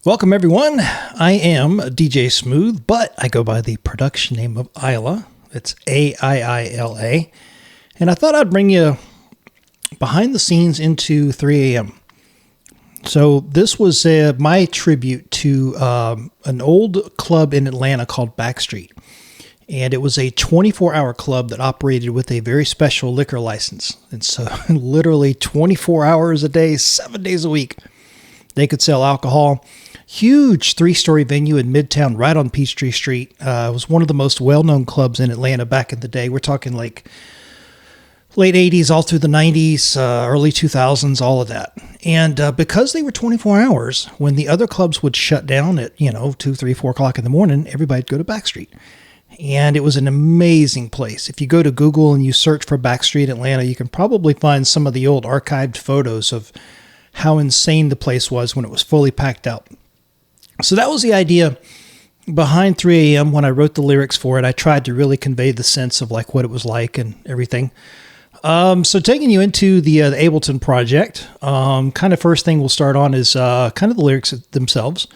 Welcome, everyone. I am DJ Smooth, but I go by the production name of Aiila. It's Aiila. And I thought I'd bring you behind the scenes into 3 a.m. So this was my tribute to an old club in Atlanta called Backstreet. And it was a 24-hour club that operated with a very special liquor license. And so literally 24 hours a day, 7 days a week, they could sell alcohol. Huge 3-story venue in Midtown, right on Peachtree Street. It was one of the most well-known clubs in Atlanta back in the day. We're talking like late 80s, all through the 90s, early 2000s, all of that. And because they were 24 hours, when the other clubs would shut down at, 2, 3, 4 o'clock in the morning, everybody'd go to Backstreet. And it was an amazing place. If you go to Google and you search for Backstreet Atlanta, you can probably find some of the old archived photos of how insane the place was when it was fully packed out. So that was the idea behind 3 a.m. when I wrote the lyrics for it. I tried to really convey the sense of like what it was like and everything. So taking you into the Ableton project, kind of first thing we'll start on is kind of the lyrics themselves.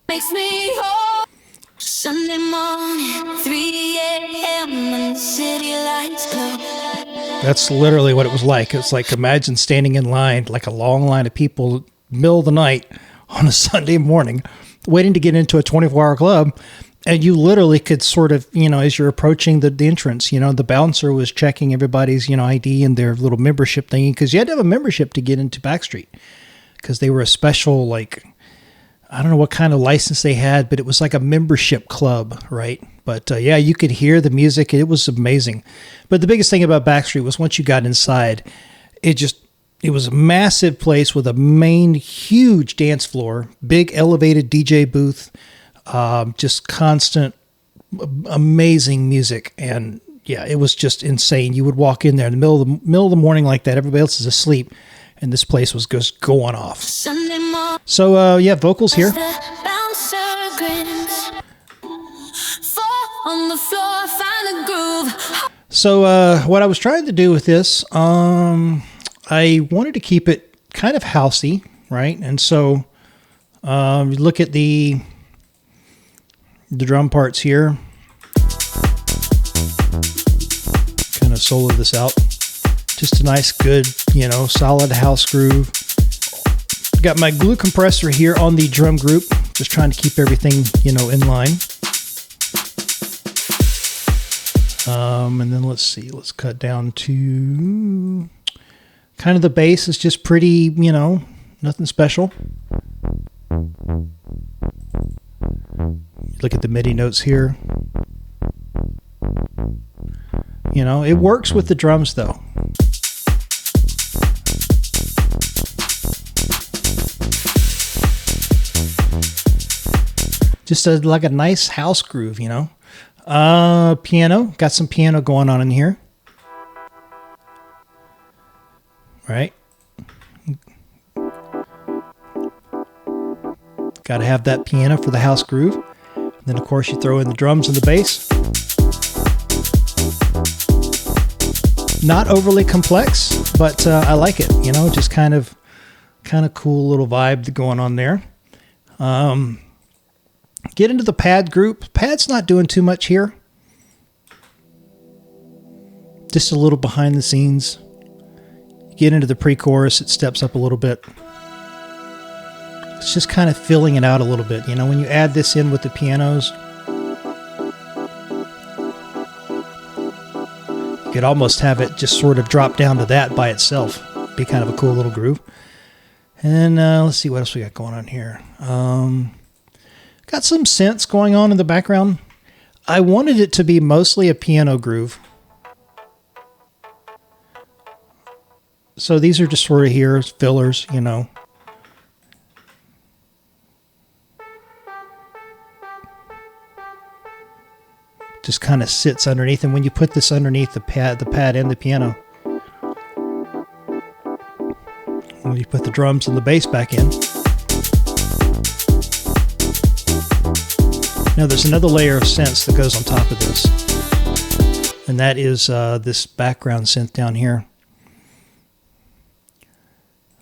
Makes me whole. Sunday morning, 3 a.m. and the city lights glow. That's literally what it was like. It's like, imagine standing in line, like a long line of people, middle of the night on a Sunday morning, waiting to get into a 24-hour club. And you literally could sort of, as you're approaching the entrance, the bouncer was checking everybody's, ID and their little membership thingy, because you had to have a membership to get into Backstreet, because they were a special, like, I don't know what kind of license they had, but it was like a membership club, right? But yeah, you could hear the music. It was amazing. But the biggest thing about Backstreet was once you got inside, it was a massive place with a main huge dance floor, big elevated DJ booth, just constant, amazing music. And yeah, it was just insane. You would walk in there in the middle of the morning like that. Everybody else is asleep. And this place was just going off. So, yeah, vocals here. So, what I was trying to do with this, I wanted to keep it kind of housey, right? And so, you look at the drum parts here. Kind of solo this out. Just a nice, good, solid house groove. Got my glue compressor here on the drum group. Just trying to keep everything, in line. And then let's see. Let's cut down to kind of the bass is just pretty, nothing special. Look at the MIDI notes here. It works with the drums though. Just like a nice house groove, Piano. Got some piano going on in here. Right. Got to have that piano for the house groove. And then, of course, you throw in the drums and the bass. Not overly complex, but I like it. Just kind of cool little vibe going on there. Get into the pad group. Pad's not doing too much here. Just a little behind the scenes. Get into the pre-chorus, it steps up a little bit. It's just kind of filling it out a little bit. When you add this in with the pianos, you could almost have it just sort of drop down to that by itself. Be kind of a cool little groove. And let's see what else we got going on here. Got some synths going on in the background. I wanted it to be mostly a piano groove. So these are just sort of here, fillers, Just kind of sits underneath. And when you put this underneath the pad and the piano, when you put the drums and the bass back in. Now there's another layer of synths that goes on top of this. And that is this background synth down here.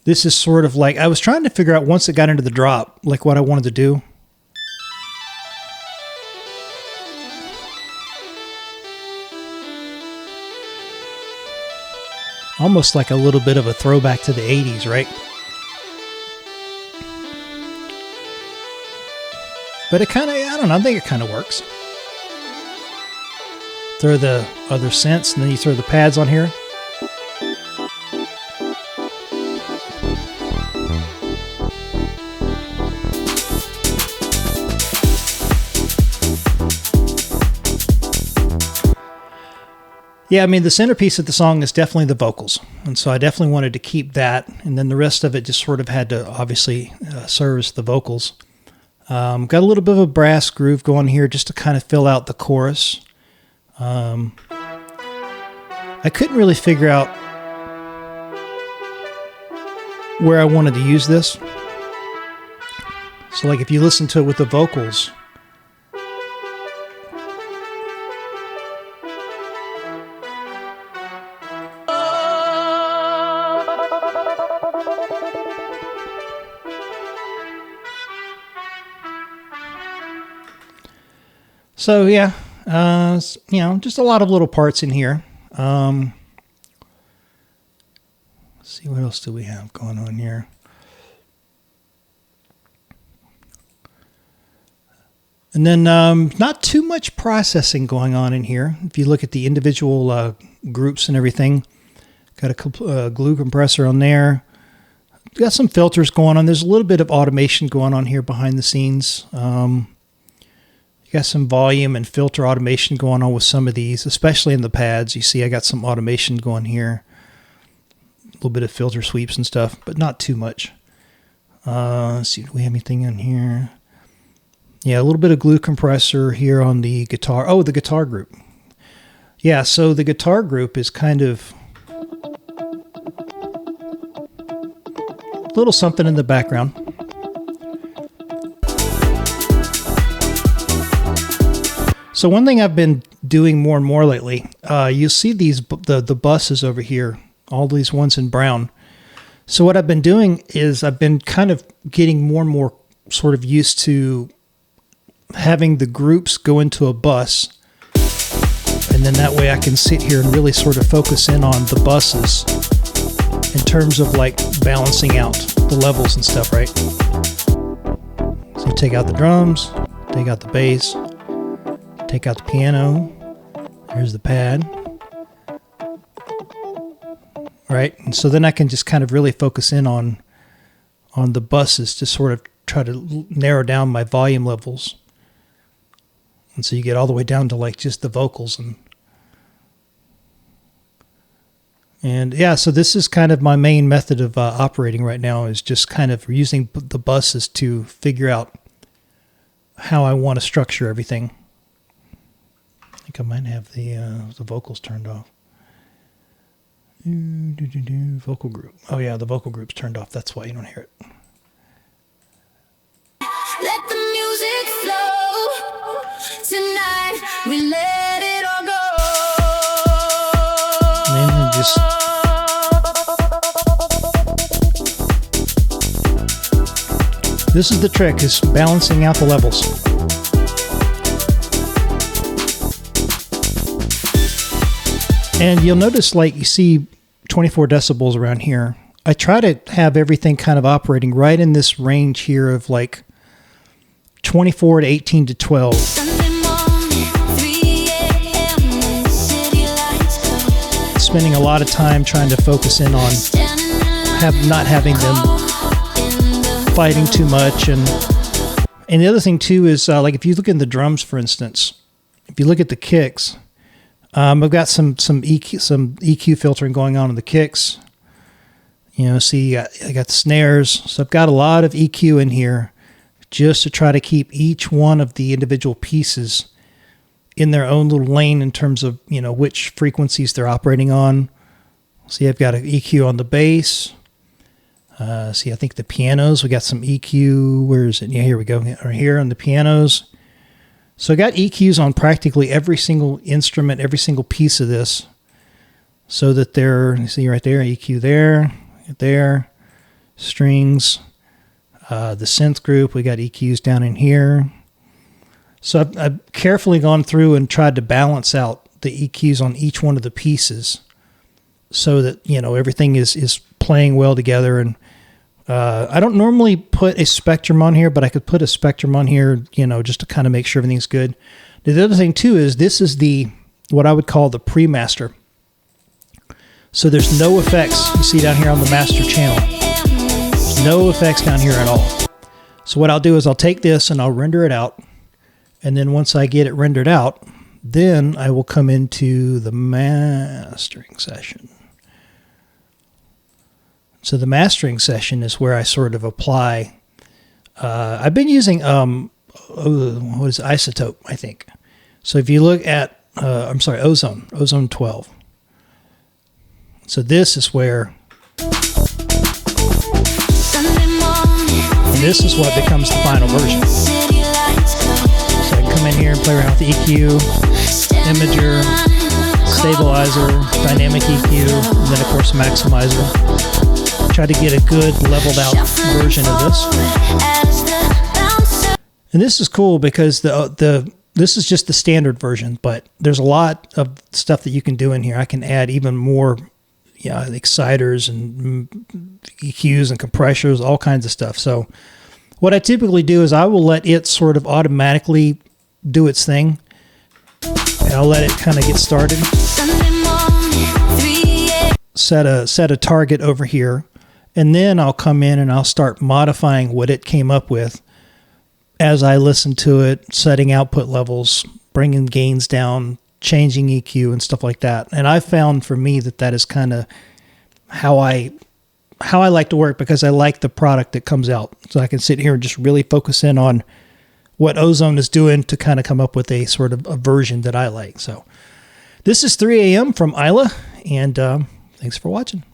This is sort of like, I was trying to figure out once it got into the drop, like what I wanted to do. Almost like a little bit of a throwback to the 80s, right? But it kind of, I don't know, I think it kind of works. Throw the other synths, and then you throw the pads on here. Yeah, I mean, the centerpiece of the song is definitely the vocals. And so I definitely wanted to keep that. And then the rest of it just sort of had to obviously service the vocals. Got a little bit of a brass groove going here just to kind of fill out the chorus. I couldn't really figure out where I wanted to use this. So like if you listen to it with the vocals, so yeah, you know, just a lot of little parts in here. Let's see, what else do we have going on here? And then not too much processing going on in here. If you look at the individual groups and everything, got a glue compressor on there. Got some filters going on. There's a little bit of automation going on here behind the scenes. You got some volume and filter automation going on with some of these, especially in the pads. You see I got some automation going here. A little bit of filter sweeps and stuff, but not too much. Let's see, do we have anything in here? Yeah, a little bit of glue compressor here on the guitar. Oh, the guitar group. Yeah, so the guitar group is kind of a little something in the background. So one thing I've been doing more and more lately, you see these the buses over here, all these ones in brown. So what I've been doing is I've been kind of getting more and more sort of used to having the groups go into a bus, and then that way I can sit here and really sort of focus in on the buses in terms of like balancing out the levels and stuff, right? So you take out the drums, take out the bass, take out the piano, here's the pad, right? And so then I can just kind of really focus in on the buses to sort of try to narrow down my volume levels. And so you get all the way down to like just the vocals. And yeah, so this is kind of my main method of operating right now, is just kind of using the buses to figure out how I want to structure everything. I think I might have the vocals turned off. Vocal group. Oh yeah, the vocal group's turned off. That's why you don't hear it. Let the music flow. Tonight we let it all go. And then just this is the trick, is balancing out the levels. And you'll notice, like, you see 24 decibels around here. I try to have everything kind of operating right in this range here of like 24 to 18 to 12. Sunday morning, 3 a.m. when the city lights go. Spending a lot of time trying to focus in on not having them fighting too much. And the other thing too is like if you look at the drums, for instance, if you look at the kicks, I've got some EQ filtering going on in the kicks. You know, see, I got the snares. So I've got a lot of EQ in here just to try to keep each one of the individual pieces in their own little lane in terms of, you know, which frequencies they're operating on. See, I've got an EQ on the bass. See, I think the pianos, we got some EQ. Where is it? Yeah, here we go. Right here on the pianos. So I got EQs on practically every single instrument, every single piece of this, so that they're, you see right there, EQ there, there. strings, the synth group. We got EQs down in here. So I've carefully gone through and tried to balance out the EQs on each one of the pieces so that, you know, everything is playing well together. And I don't normally put a spectrum on here, but I could put a spectrum on here, you know, just to kind of make sure everything's good. The other thing too is this is what I would call the pre-master. So there's no effects you see down here on the master channel. There's no effects down here at all. So what I'll do is I'll take this and I'll render it out. And then once I get it rendered out, then I will come into the mastering session. So the mastering session is where I sort of apply. I've been using what is it? Isotope, I think. So if you look at, Ozone 12. So this is where, and this is what becomes the final version. So I can come in here and play around with the EQ, imager, stabilizer, dynamic EQ, and then of course maximizer. Try to get a good leveled out version of this. And this is cool because this is just the standard version, but there's a lot of stuff that you can do in here. I can add even more, exciters and EQs and compressors, all kinds of stuff. So what I typically do is I will let it sort of automatically do its thing, and I'll let it kind of get started. Set a target over here, and then I'll come in and I'll start modifying what it came up with as I listen to it, setting output levels, bringing gains down, changing EQ and stuff like that. And I found for me that is kind of how I like to work, because I like the product that comes out. So I can sit here and just really focus in on what Ozone is doing to kind of come up with a sort of a version that I like. So this is 3 a.m. from Aiila, and thanks for watching.